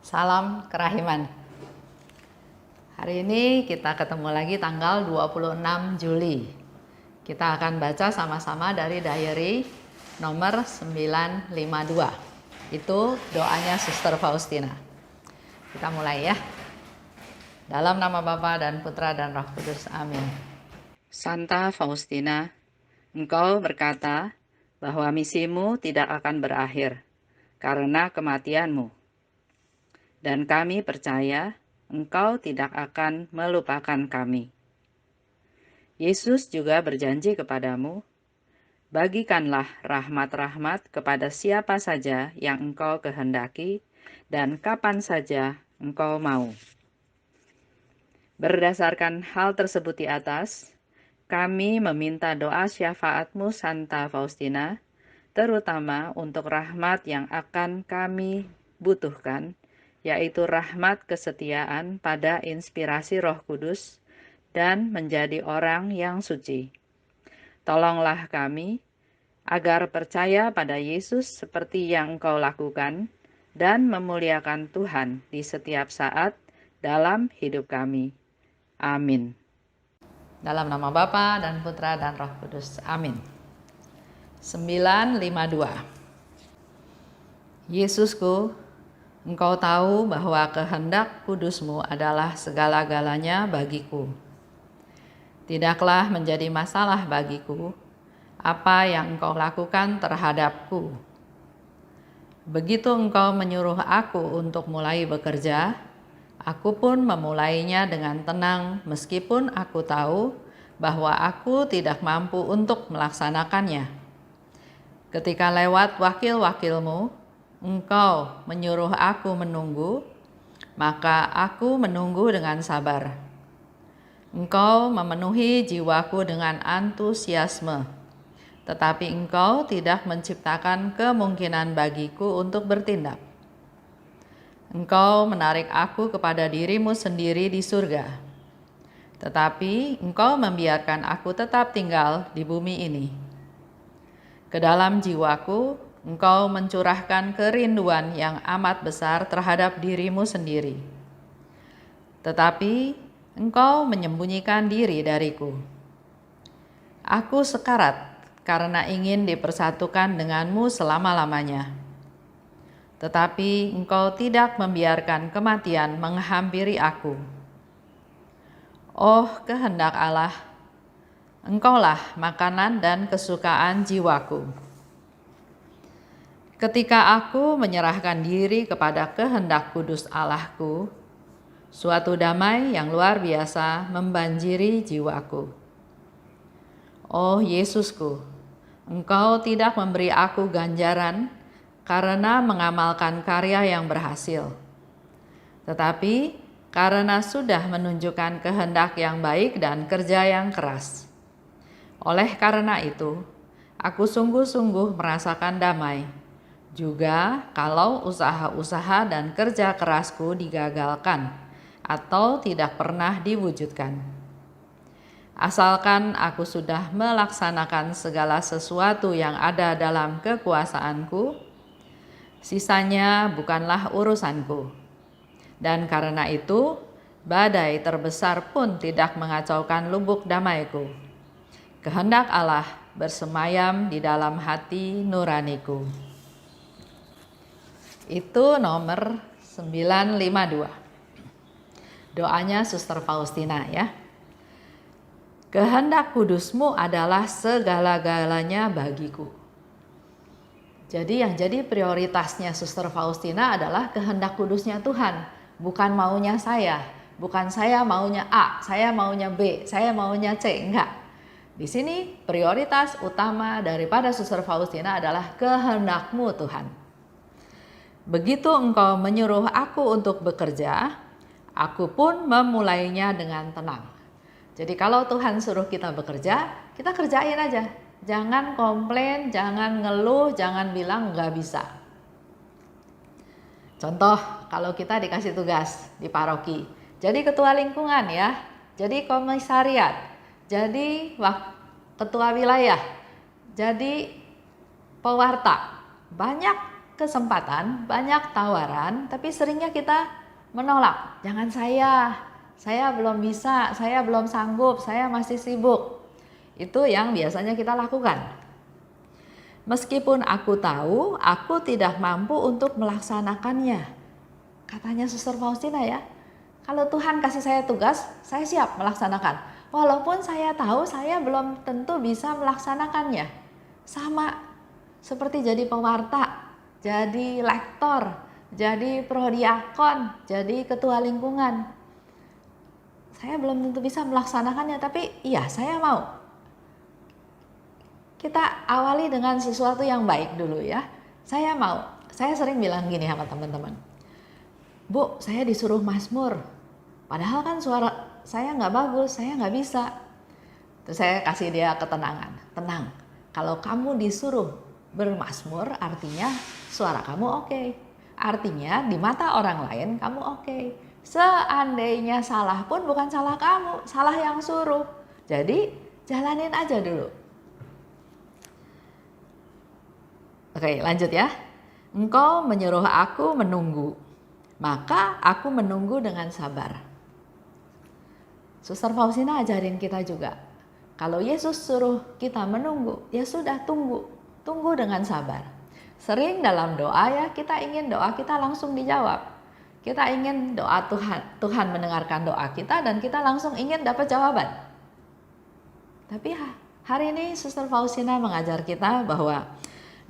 Salam kerahiman. Hari ini kita ketemu lagi tanggal 26 Juli. Kita akan baca sama-sama dari diary nomor 952. Itu doanya Suster Faustina. Kita mulai ya. Dalam nama Bapa dan Putra dan Roh Kudus. Amin. Santa Faustina, engkau berkata bahwa misimu tidak akan berakhir karena kematianmu. Dan kami percaya engkau tidak akan melupakan kami. Yesus juga berjanji kepadamu, bagikanlah rahmat-rahmat kepada siapa saja yang engkau kehendaki dan kapan saja engkau mau. Berdasarkan hal tersebut di atas, kami meminta doa syafaatmu Santa Faustina, terutama untuk rahmat yang akan kami butuhkan, yaitu rahmat kesetiaan pada inspirasi Roh Kudus dan menjadi orang yang suci. Tolonglah kami agar percaya pada Yesus seperti yang Engkau lakukan dan memuliakan Tuhan di setiap saat dalam hidup kami. Amin. Dalam nama Bapa dan Putra dan Roh Kudus. Amin. 952. Yesusku, Engkau tahu bahwa kehendak kudus-Mu adalah segala-galanya bagiku. Tidaklah menjadi masalah bagiku apa yang Engkau lakukan terhadapku. Begitu Engkau menyuruh aku untuk mulai bekerja, aku pun memulainya dengan tenang meskipun aku tahu bahwa aku tidak mampu untuk melaksanakannya. Ketika lewat wakil-wakilmu, Engkau menyuruh aku menunggu, maka aku menunggu dengan sabar. Engkau memenuhi jiwaku dengan antusiasme, tetapi Engkau tidak menciptakan kemungkinan bagiku untuk bertindak. Engkau menarik aku kepada diri-Mu sendiri di surga, tetapi Engkau membiarkan aku tetap tinggal di bumi ini. Ke dalam jiwaku, Engkau mencurahkan kerinduan yang amat besar terhadap diri-Mu sendiri. Tetapi Engkau menyembunyikan diri dariku. Aku sekarat karena ingin dipersatukan dengan-Mu selama-lamanya. Tetapi Engkau tidak membiarkan kematian menghampiri aku. Oh kehendak Allah, Engkaulah makanan dan kesukaan jiwaku. Ketika aku menyerahkan diri kepada kehendak kudus Allahku, suatu damai yang luar biasa membanjiri jiwaku. Oh Yesusku, Engkau tidak memberi aku ganjaran karena mengamalkan karya yang berhasil, tetapi karena sudah menunjukkan kehendak yang baik dan kerja yang keras. Oleh karena itu, aku sungguh-sungguh merasakan damai, juga kalau usaha-usaha dan kerja kerasku digagalkan atau tidak pernah diwujudkan. Asalkan aku sudah melaksanakan segala sesuatu yang ada dalam kekuasaanku, sisanya bukanlah urusanku. Dan karena itu, badai terbesar pun tidak mengacaukan lubuk damaiku. Kehendak Allah bersemayam di dalam hati nuraniku. Itu nomor 952. Doanya Suster Faustina ya. Kehendak kudus-Mu adalah segala-galanya bagiku. Jadi yang jadi prioritasnya Suster Faustina adalah kehendak kudusnya Tuhan, bukan maunya saya, bukan saya maunya A, saya maunya B, saya maunya C, enggak. Di sini prioritas utama daripada Suster Faustina adalah kehendak-Mu Tuhan. Begitu Engkau menyuruh aku untuk bekerja, aku pun memulainya dengan tenang. Jadi kalau Tuhan suruh kita bekerja, kita kerjain aja. Jangan komplain, jangan ngeluh, jangan bilang nggak bisa. Contoh, kalau kita dikasih tugas di paroki, jadi ketua lingkungan ya, jadi komisariat, jadi ketua wilayah, jadi pewarta. Banyak kesempatan, banyak tawaran, tapi seringnya kita menolak. Jangan saya belum bisa, saya belum sanggup, saya masih sibuk. Itu yang biasanya kita lakukan. Meskipun aku tahu, aku tidak mampu untuk melaksanakannya. Katanya Suster Faustina ya, kalau Tuhan kasih saya tugas, saya siap melaksanakan. Walaupun saya tahu saya belum tentu bisa melaksanakannya. Sama seperti jadi pewarta, jadi lektor, jadi prodiakon, jadi ketua lingkungan. Saya belum tentu bisa melaksanakannya, tapi iya saya mau. Kita awali dengan sesuatu yang baik dulu ya. Saya mau. Saya sering bilang gini sama teman-teman. Bu, saya disuruh mazmur. Padahal kan suara saya nggak bagus, saya nggak bisa. Terus saya kasih dia ketenangan. Tenang, kalau kamu disuruh bermazmur artinya suara kamu oke. Artinya di mata orang lain kamu oke. Seandainya salah pun bukan salah kamu, salah yang suruh. Jadi jalanin aja dulu. Oke, lanjut ya. Engkau menyuruh aku menunggu, maka aku menunggu dengan sabar. Suster Faustina ajarin kita juga. Kalau Yesus suruh kita menunggu, ya sudah tunggu. Tunggu dengan sabar. Sering dalam doa ya kita ingin doa kita langsung dijawab. Kita ingin doa Tuhan mendengarkan doa kita dan kita langsung ingin dapat jawaban. Tapi hari ini Suster Faustina mengajar kita bahwa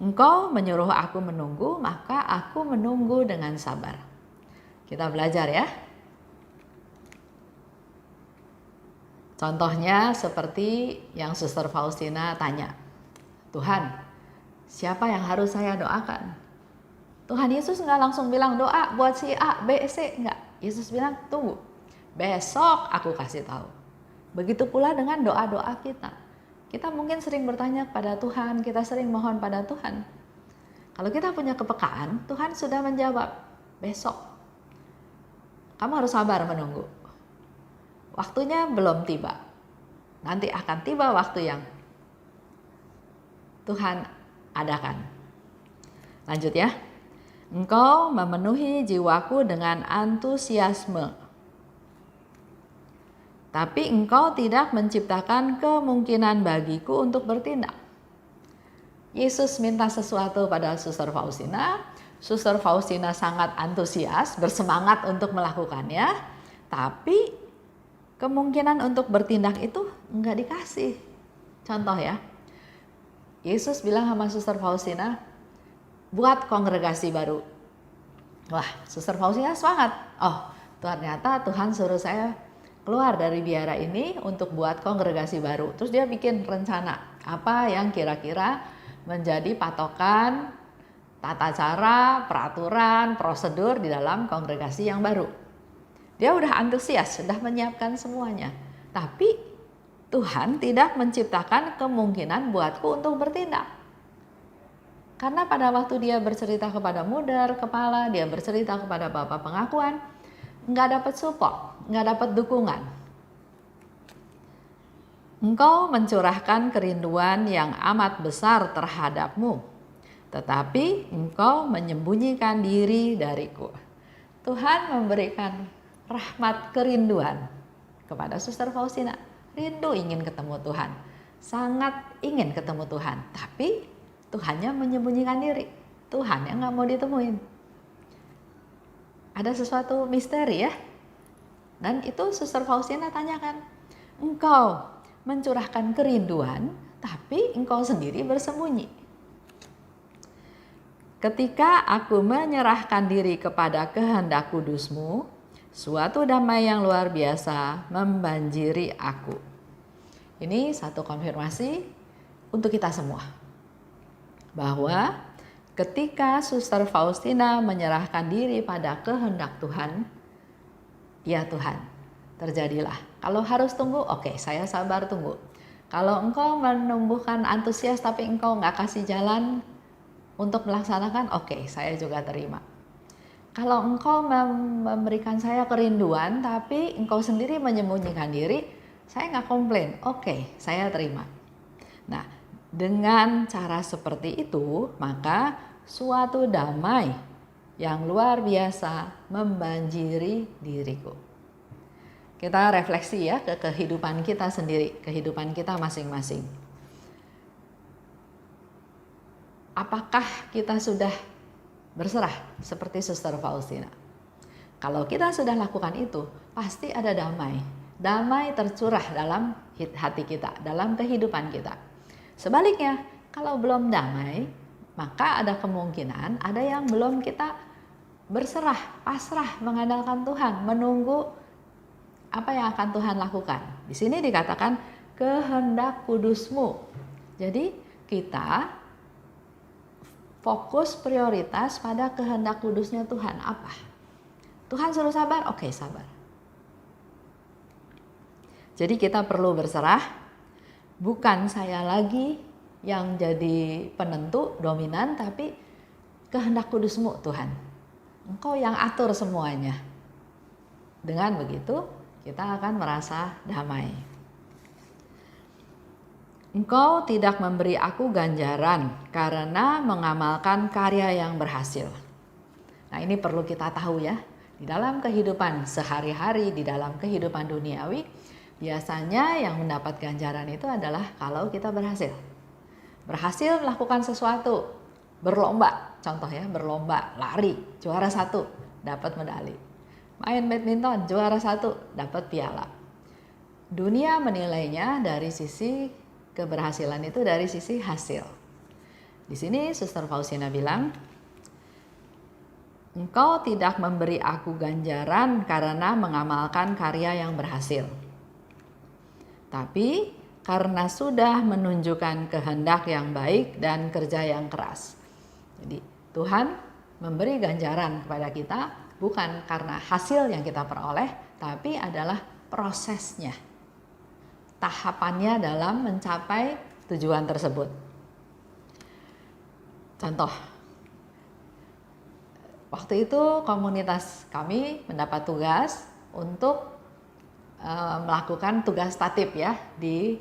Engkau menyuruh aku menunggu, maka aku menunggu dengan sabar. Kita belajar ya. Contohnya seperti yang Suster Faustina tanya. Tuhan, siapa yang harus saya doakan? Tuhan Yesus nggak langsung bilang doa buat si A, B, C. Enggak. Yesus bilang tunggu. Besok aku kasih tahu. Begitu pula dengan doa-doa kita. Kita mungkin sering bertanya kepada Tuhan, kita sering mohon pada Tuhan. Kalau kita punya kepekaan, Tuhan sudah menjawab, besok. Kamu harus sabar menunggu. Waktunya belum tiba. Nanti akan tiba waktu yang Tuhan adakan. Lanjut ya. Engkau memenuhi jiwaku dengan antusiasme. Tapi engkau tidak menciptakan kemungkinan bagiku untuk bertindak. Yesus minta sesuatu pada Suster Faustina. Suster Faustina sangat antusias, bersemangat untuk melakukannya. Tapi kemungkinan untuk bertindak itu enggak dikasih. Contoh ya. Yesus bilang sama Suster Faustina, buat kongregasi baru. Wah, Suster Faustina semangat. Oh, ternyata Tuhan suruh saya keluar dari biara ini untuk buat kongregasi baru. Terus dia bikin rencana apa yang kira-kira menjadi patokan tata cara, peraturan, prosedur di dalam kongregasi yang baru. Dia udah antusias, sudah menyiapkan semuanya. Tapi Tuhan tidak menciptakan kemungkinan buatku untuk bertindak. Karena pada waktu dia bercerita kepada muder, kepala, dia bercerita kepada bapak pengakuan, nggak dapat support, nggak dapat dukungan. Engkau mencurahkan kerinduan yang amat besar terhadapmu, tetapi engkau menyembunyikan diri dariku. Tuhan memberikan rahmat kerinduan kepada Suster Faustina. Rindu ingin ketemu Tuhan, sangat ingin ketemu Tuhan, tapi Tuhannya menyembunyikan diri. Tuhan yang nggak mau ditemuin. Ada sesuatu misteri ya. Dan itu Suster Faustina tanyakan, engkau mencurahkan kerinduan, tapi engkau sendiri bersembunyi. Ketika aku menyerahkan diri kepada kehendak kudusmu, suatu damai yang luar biasa membanjiri aku. Ini satu konfirmasi untuk kita semua. Bahwa ketika Suster Faustina menyerahkan diri pada kehendak Tuhan, ya Tuhan, terjadilah. Kalau harus tunggu, oke, saya sabar tunggu. Kalau engkau menumbuhkan antusias tapi engkau nggak kasih jalan untuk melaksanakan, oke, saya juga terima. Kalau engkau memberikan saya kerinduan tapi engkau sendiri menyembunyikan diri, saya nggak komplain, oke, saya terima. Nah, dengan cara seperti itu, maka suatu damai yang luar biasa membanjiri diriku. Kita refleksi ya ke kehidupan kita sendiri, kehidupan kita masing-masing. Apakah kita sudah berserah seperti Suster Faustina? Kalau kita sudah lakukan itu, pasti ada damai. Damai tercurah dalam hati kita, dalam kehidupan kita. Sebaliknya, kalau belum damai, maka ada kemungkinan ada yang belum kita berserah, pasrah, mengandalkan Tuhan, menunggu apa yang akan Tuhan lakukan. Di sini dikatakan kehendak kudusmu. Jadi kita fokus prioritas pada kehendak kudusnya Tuhan. Apa? Tuhan suruh sabar? Oke, sabar. Jadi kita perlu berserah. Bukan saya lagi yang jadi penentu, dominan, tapi kehendak kudusmu Tuhan. Engkau yang atur semuanya. Dengan begitu, kita akan merasa damai. Engkau tidak memberi aku ganjaran karena mengamalkan karya yang berhasil. Nah, ini perlu kita tahu ya. Di dalam kehidupan sehari-hari, di dalam kehidupan duniawi, biasanya yang mendapat ganjaran itu adalah kalau kita berhasil. Berhasil melakukan sesuatu, berlomba, contoh ya, berlomba, lari, juara 1, dapat medali. Main badminton, juara 1, dapat piala. Dunia menilainya dari sisi keberhasilan itu dari sisi hasil. Di sini Suster Faustina bilang, engkau tidak memberi aku ganjaran karena mengamalkan karya yang berhasil. Tapi karena sudah menunjukkan kehendak yang baik dan kerja yang keras. Jadi Tuhan memberi ganjaran kepada kita bukan karena hasil yang kita peroleh, tapi adalah prosesnya, tahapannya dalam mencapai tujuan tersebut. Contoh, waktu itu komunitas kami mendapat tugas untuk melakukan tugas tatib ya di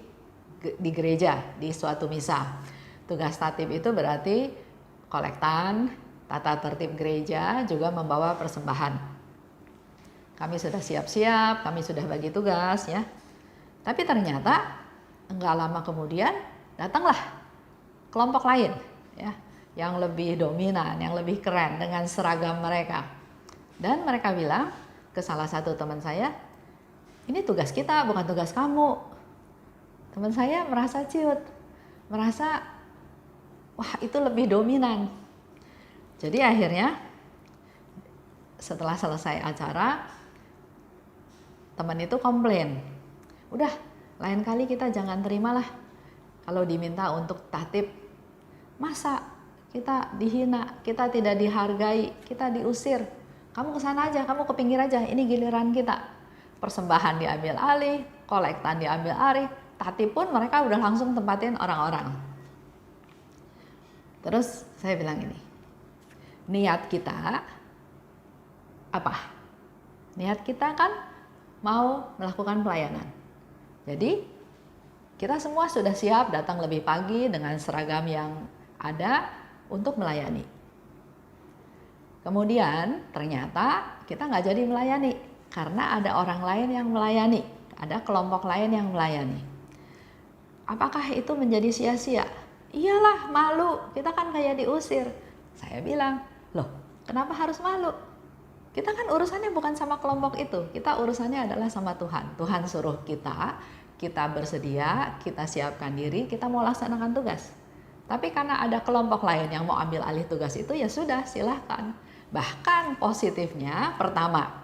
gereja, di suatu misa. Tugas tatib itu berarti kolektan, tata tertib gereja, juga membawa persembahan. Kami sudah siap-siap, kami sudah bagi tugas ya. Tapi ternyata enggak lama kemudian datanglah kelompok lain ya, yang lebih dominan, yang lebih keren dengan seragam mereka. Dan mereka bilang ke salah satu teman saya, ini tugas kita bukan tugas kamu. Teman saya merasa ciut, merasa wah itu lebih dominan. Jadi akhirnya setelah selesai acara, teman itu komplain. Udah, lain kali kita jangan terimalah kalau diminta untuk tatib. Masa kita dihina, kita tidak dihargai, kita diusir. Kamu kesana aja, kamu ke pinggir aja, ini giliran kita. Persembahan diambil alih, kolektan diambil alih, tatib pun mereka udah langsung tempatin orang-orang. Terus saya bilang ini, niat kita apa? Niat kita kan mau melakukan pelayanan. Jadi kita semua sudah siap datang lebih pagi dengan seragam yang ada untuk melayani. Kemudian ternyata kita nggak jadi melayani karena ada orang lain yang melayani, ada kelompok lain yang melayani. Apakah itu menjadi sia-sia? Iyalah, malu, kita kan kayak diusir. Saya bilang, loh, kenapa harus malu? Kita kan urusannya bukan sama kelompok itu, kita urusannya adalah sama Tuhan. Tuhan suruh kita bersedia, kita siapkan diri, kita mau laksanakan tugas. Tapi karena ada kelompok lain yang mau ambil alih tugas itu, ya sudah, silahkan. Bahkan positifnya, pertama,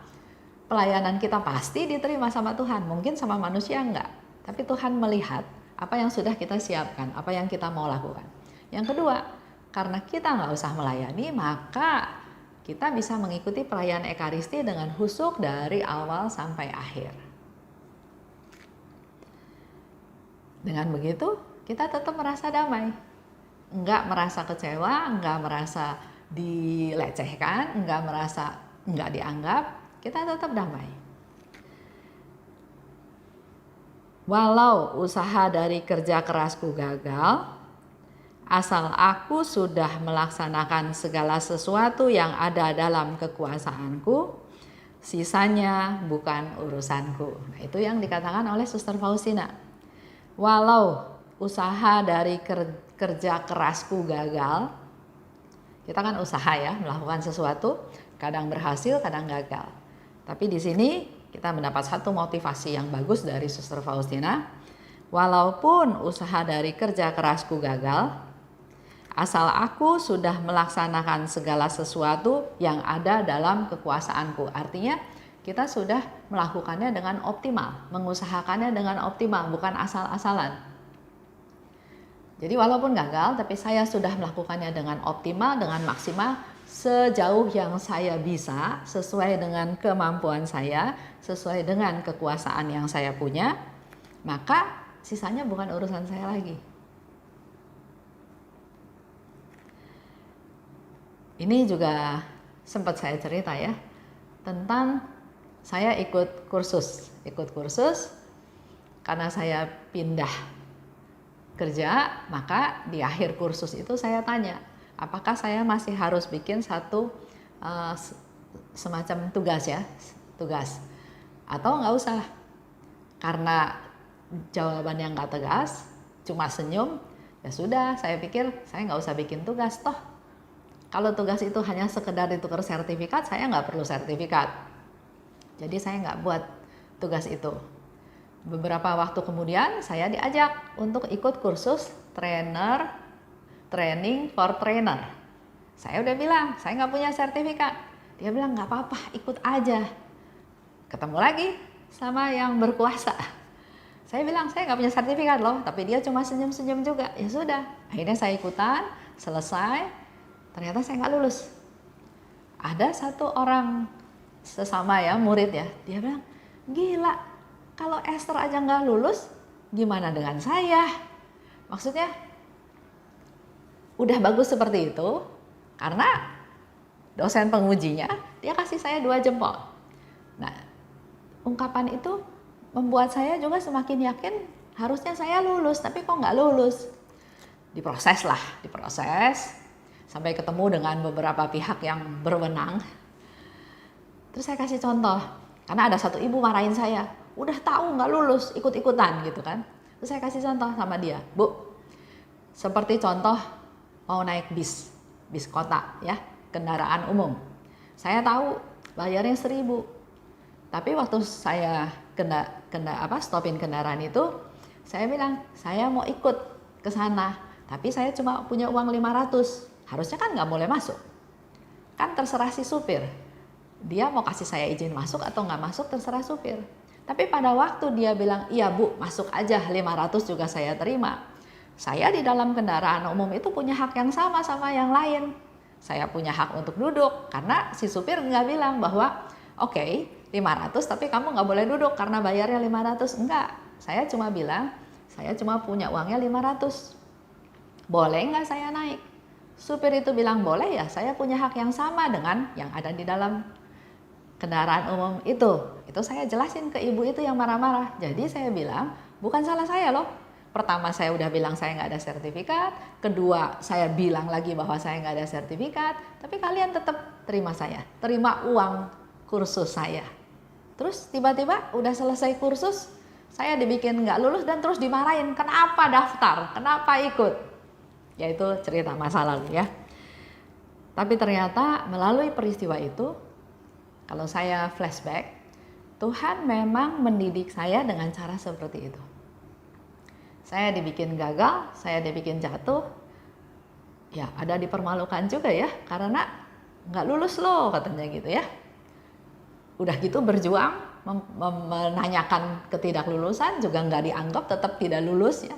pelayanan kita pasti diterima sama Tuhan, mungkin sama manusia enggak. Tapi Tuhan melihat apa yang sudah kita siapkan, apa yang kita mau lakukan. Yang kedua, karena kita nggak usah melayani, maka kita bisa mengikuti perayaan Ekaristi dengan husuk dari awal sampai akhir. Dengan begitu, kita tetap merasa damai. Nggak merasa kecewa, nggak merasa dilecehkan, nggak merasa nggak dianggap, kita tetap damai. Walau usaha dari kerja kerasku gagal, Asal aku sudah melaksanakan segala sesuatu yang ada dalam kekuasaanku, sisanya bukan urusanku. Nah, itu yang dikatakan oleh Suster Faustina. Walau usaha dari kerja kerasku gagal, kita kan usaha ya, melakukan sesuatu, kadang berhasil, kadang gagal. Tapi di sini kita mendapat satu motivasi yang bagus dari Suster Faustina. Walaupun usaha dari kerja kerasku gagal, asal aku sudah melaksanakan segala sesuatu yang ada dalam kekuasaanku. Artinya kita sudah melakukannya dengan optimal, mengusahakannya dengan optimal, bukan asal-asalan. Jadi walaupun gagal, tapi saya sudah melakukannya dengan optimal, dengan maksimal, sejauh yang saya bisa, sesuai dengan kemampuan saya, sesuai dengan kekuasaan yang saya punya, maka sisanya bukan urusan saya lagi. Ini juga sempat saya cerita ya, tentang saya ikut kursus karena saya pindah kerja, maka di akhir kursus itu saya tanya, apakah saya masih harus bikin satu semacam tugas atau nggak usah. Karena jawaban yang nggak tegas, cuma senyum, ya sudah, saya pikir saya nggak usah bikin tugas, toh kalau tugas itu hanya sekedar ditukar sertifikat, saya nggak perlu sertifikat. Jadi saya nggak buat tugas itu. Beberapa waktu kemudian saya diajak untuk ikut kursus training for trainer. Saya udah bilang, saya nggak punya sertifikat. Dia bilang nggak apa-apa, ikut aja. Ketemu lagi sama yang berkuasa. Saya bilang saya nggak punya sertifikat loh, tapi dia cuma senyum-senyum juga. Ya sudah, akhirnya saya ikutan, selesai. Ternyata saya nggak lulus. Ada satu orang sesama ya, murid ya, dia bilang, gila, kalau Esther aja nggak lulus, gimana dengan saya? Maksudnya, udah bagus seperti itu, karena dosen pengujinya, dia kasih saya 2 jempol. Nah, ungkapan itu membuat saya juga semakin yakin, harusnya saya lulus, tapi kok nggak lulus? Diproses, sampai ketemu dengan beberapa pihak yang berwenang. Terus saya kasih contoh, karena ada satu ibu marahin saya, udah tahu nggak lulus, ikut-ikutan gitu kan. Terus saya kasih contoh sama dia, Bu, seperti contoh mau naik bis kota ya, kendaraan umum. Saya tahu bayarnya 1.000, tapi waktu saya stopin kendaraan itu, saya bilang saya mau ikut ke sana, tapi saya cuma punya uang 500. Harusnya kan nggak boleh masuk. Kan terserah si supir. Dia mau kasih saya izin masuk atau nggak masuk terserah supir. Tapi pada waktu dia bilang, iya Bu, masuk aja, 500 juga saya terima. Saya di dalam kendaraan umum itu punya hak yang sama yang lain. Saya punya hak untuk duduk, karena si supir nggak bilang bahwa, oke, 500 tapi kamu nggak boleh duduk karena bayarnya 500. Enggak, saya cuma bilang, saya cuma punya uangnya 500. Boleh nggak saya naik? Supir itu bilang boleh, ya saya punya hak yang sama dengan yang ada di dalam kendaraan umum itu. Itu saya jelasin ke ibu itu yang marah-marah. Jadi saya bilang, bukan salah saya loh. Pertama saya udah bilang saya nggak ada sertifikat. Kedua saya bilang lagi bahwa saya nggak ada sertifikat. Tapi kalian tetap terima saya, terima uang kursus saya. Terus tiba-tiba udah selesai kursus, saya dibikin nggak lulus dan terus dimarahin. Kenapa daftar? Kenapa ikut? Yaitu cerita masa lalu ya. Tapi ternyata melalui peristiwa itu, kalau saya flashback, Tuhan memang mendidik saya dengan cara seperti itu. Saya dibikin gagal, saya dibikin jatuh, ya ada dipermalukan juga ya, karena nggak lulus loh katanya gitu ya. Udah gitu berjuang, menanyakan ketidaklulusan juga nggak dianggap, tetap tidak lulus ya.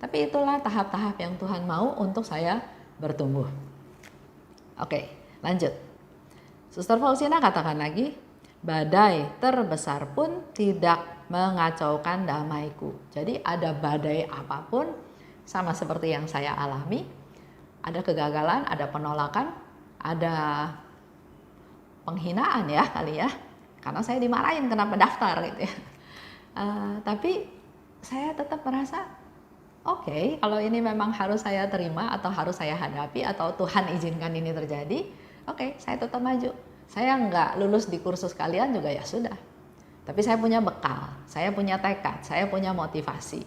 Tapi itulah tahap-tahap yang Tuhan mau untuk saya bertumbuh. Oke, lanjut. Suster Faustina katakan lagi, badai terbesar pun tidak mengacaukan damaiku. Jadi ada badai apapun, sama seperti yang saya alami, ada kegagalan, ada penolakan, ada penghinaan ya kali ya, karena saya dimarahin kenapa daftar gitu ya. Tapi saya tetap merasa Oke, kalau ini memang harus saya terima atau harus saya hadapi atau Tuhan izinkan ini terjadi, oke, saya tetap maju. Saya nggak lulus di kursus kalian juga ya sudah. Tapi saya punya bekal, saya punya tekad, saya punya motivasi.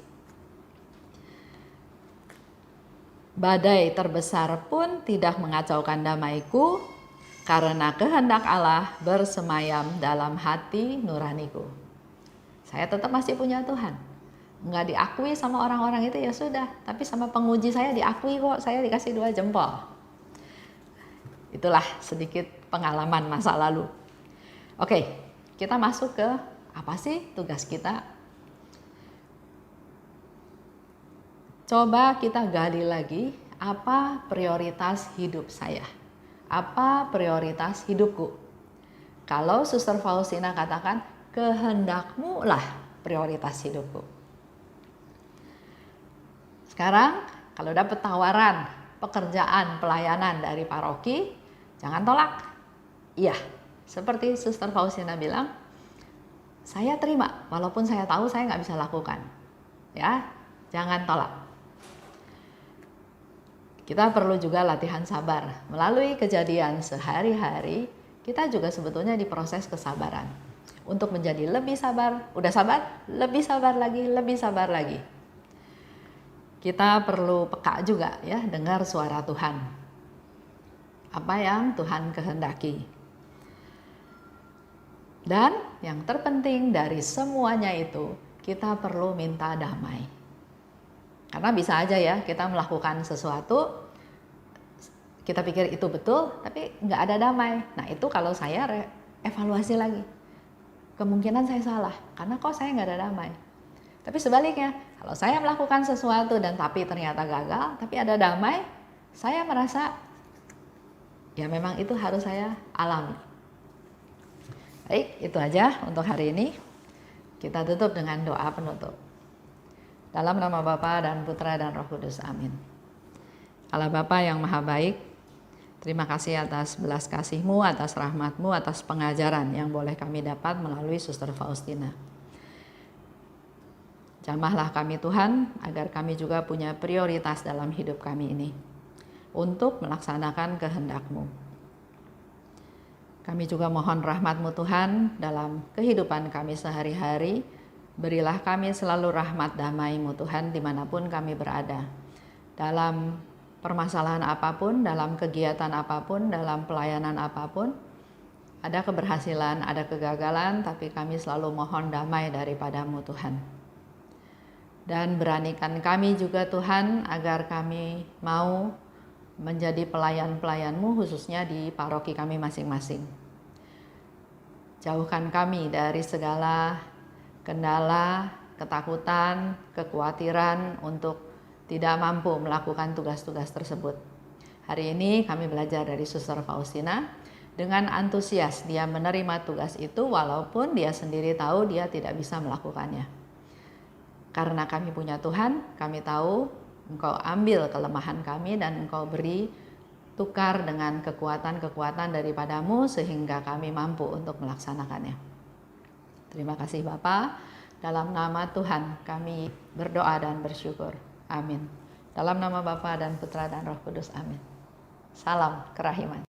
Badai terbesar pun tidak mengacaukan damaiku, karena kehendak Allah bersemayam dalam hati nuraniku. Saya tetap masih punya Tuhan. Nggak diakui sama orang-orang itu ya sudah, tapi sama penguji saya diakui kok, saya dikasih 2 jempol. Itulah sedikit pengalaman masa lalu. Oke, kita masuk ke apa sih tugas kita? Coba kita gali lagi, apa prioritas hidup saya? Apa prioritas hidupku? Kalau Suster Faustina katakan, kehendakmu lah prioritas hidupku. Sekarang kalau dapat tawaran pekerjaan pelayanan dari paroki, jangan tolak. Iya, seperti Suster Faustina bilang, saya terima walaupun saya tahu saya nggak bisa lakukan. Ya, jangan tolak. Kita perlu juga latihan sabar. Melalui kejadian sehari-hari, kita juga sebetulnya diproses kesabaran. Untuk menjadi lebih sabar, udah sabar, lebih sabar lagi, lebih sabar lagi. Kita perlu peka juga ya, dengar suara Tuhan. Apa yang Tuhan kehendaki. Dan yang terpenting dari semuanya itu, kita perlu minta damai. Karena bisa aja ya, kita melakukan sesuatu, kita pikir itu betul, tapi nggak ada damai. Nah itu kalau saya evaluasi lagi. Kemungkinan saya salah, karena kok saya nggak ada damai. Tapi sebaliknya, kalau saya melakukan sesuatu dan tapi ternyata gagal, tapi ada damai, saya merasa ya memang itu harus saya alami. Baik, itu aja untuk hari ini. Kita tutup dengan doa penutup. Dalam nama Bapa dan Putra dan Roh Kudus, amin. Allah Bapa yang Maha Baik, terima kasih atas belas kasih-Mu, atas rahmat-Mu, atas pengajaran yang boleh kami dapat melalui Suster Faustina. Jamahlah kami Tuhan, agar kami juga punya prioritas dalam hidup kami ini, untuk melaksanakan kehendak-Mu. Kami juga mohon rahmat-Mu Tuhan, dalam kehidupan kami sehari-hari. Berilah kami selalu rahmat damai-Mu Tuhan, dimanapun kami berada. Dalam permasalahan apapun, dalam kegiatan apapun, dalam pelayanan apapun, ada keberhasilan, ada kegagalan, tapi kami selalu mohon damai daripada-Mu Tuhan. Dan beranikan kami juga Tuhan, agar kami mau menjadi pelayan-pelayan-Mu, khususnya di paroki kami masing-masing. Jauhkan kami dari segala kendala, ketakutan, kekhawatiran untuk tidak mampu melakukan tugas-tugas tersebut. Hari ini kami belajar dari Suster Faustina, dengan antusias dia menerima tugas itu walaupun dia sendiri tahu dia tidak bisa melakukannya. Karena kami punya Tuhan, kami tahu Engkau ambil kelemahan kami dan Engkau beri tukar dengan kekuatan-kekuatan daripada-Mu sehingga kami mampu untuk melaksanakannya. Terima kasih Bapa, dalam nama Tuhan kami berdoa dan bersyukur. Amin. Dalam nama Bapa dan Putra dan Roh Kudus, amin. Salam kerahiman.